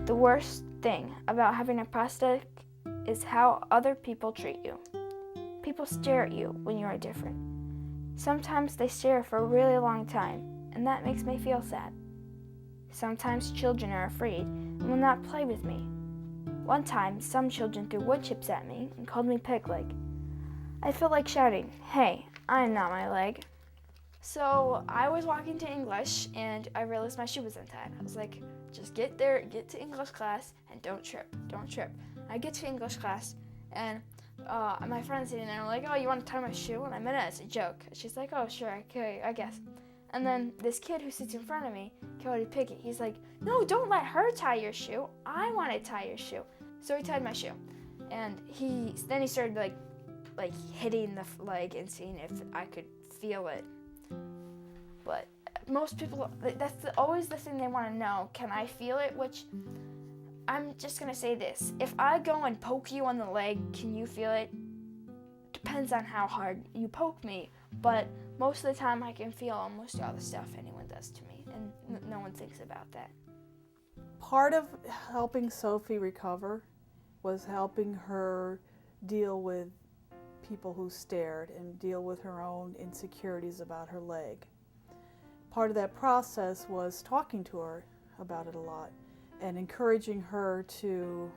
The worst thing about having a prosthetic is how other people treat you. People stare at you when you are different. Sometimes they stare for a really long time, and that makes me feel sad. Sometimes children are afraid and will not play with me. One time, some children threw wood chips at me and called me pig leg. I felt like shouting, "Hey, I am not my leg." So I was walking to English and I realized my shoe was untied. I was like, just get there, get to English class, and don't trip. I get to English class and my friend's sitting there, I'm like, "Oh, you want to tie my shoe?" And I meant it as a joke. She's like, "Oh, sure, okay, I guess." And then this kid who sits in front of me, Cody Pickett, he's like, "No, don't let her tie your shoe. I want to tie your shoe." So he tied my shoe. And then he started like hitting the leg and seeing if I could feel it. But most people, that's always the thing they want to know. Can I feel it? Which, I'm just going to say this. If I go and poke you on the leg, can you feel it? Depends on how hard you poke me. But most of the time I can feel almost all the stuff anyone does to me. And no one thinks about that. Part of helping Sophie recover was helping her deal with people who stared and deal with her own insecurities about her leg. Part of that process was talking to her about it a lot and encouraging her to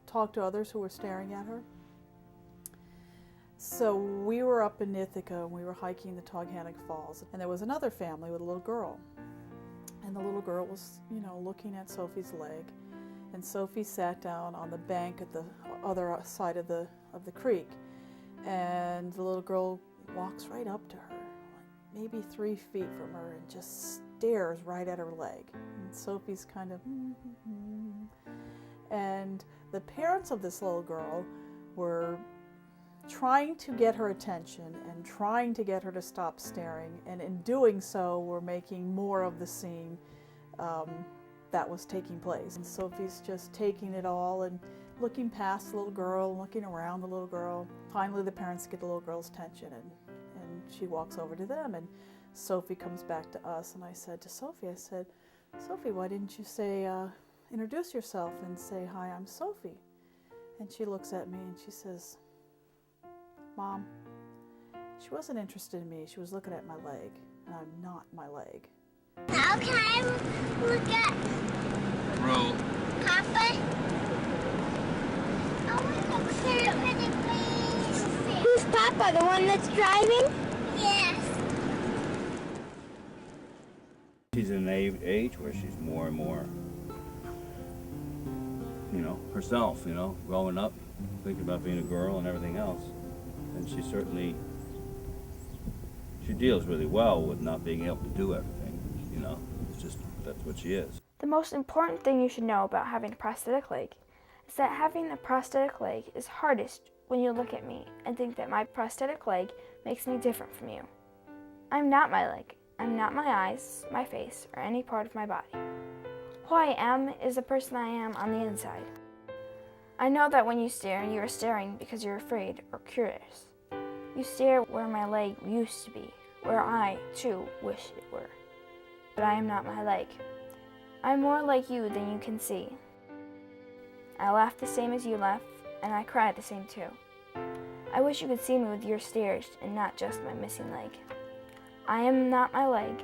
talk to others who were staring at her. So we were up in Ithaca and we were hiking the Toghannock Falls, and there was another family with a little girl. And the little girl was, looking at Sophie's leg, and Sophie sat down on the bank at the other side of the creek, and the little girl walks right up to her, maybe 3 feet from her, and just stares right at her leg. And Sophie's kind of, And the parents of this little girl were trying to get her attention and trying to get her to stop staring, and in doing so were making more of the scene that was taking place. And Sophie's just taking it all and looking past the little girl, looking around the little girl. Finally the parents get the little girl's attention, and she walks over to them, and Sophie comes back to us, and I said to Sophie, "Sophie, why didn't you say, introduce yourself and say, 'Hi, I'm Sophie'?" And she looks at me and she says, "Mom, she wasn't interested in me. She was looking at my leg, and I'm not my leg." Now can I look at Roll. Papa? I want to look through it really please. Who's Papa? The one that's driving? Yes. She's in an age where she's more and more, herself, growing up, thinking about being a girl and everything else. And she deals really well with not being able to do everything, it's just, that's what she is. The most important thing you should know about having a prosthetic leg is that having a prosthetic leg is hardest when you look at me and think that my prosthetic leg makes me different from you. I'm not my leg. I'm not my eyes, my face, or any part of my body. Who I am is the person I am on the inside. I know that when you stare, you are staring because you're afraid or curious. You stare where my leg used to be, where I, too, wish it were. But I am not my leg. I'm more like you than you can see. I laugh the same as you laugh, and I cry the same too. I wish you could see me with your stares and not just my missing leg. I am not my leg.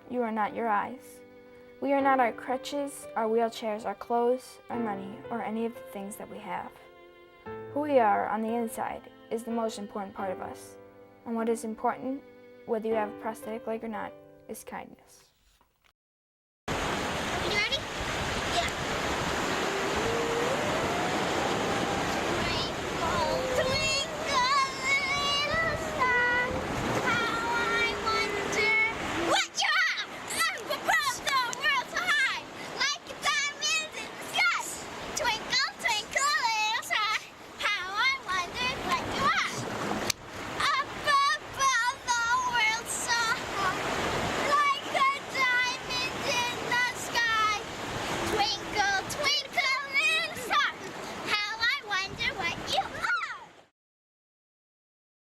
You are not your eyes. We are not our crutches, our wheelchairs, our clothes, our money, or any of the things that we have. Who we are on the inside is the most important part of us. And what is important, whether you have a prosthetic leg or not, is kindness.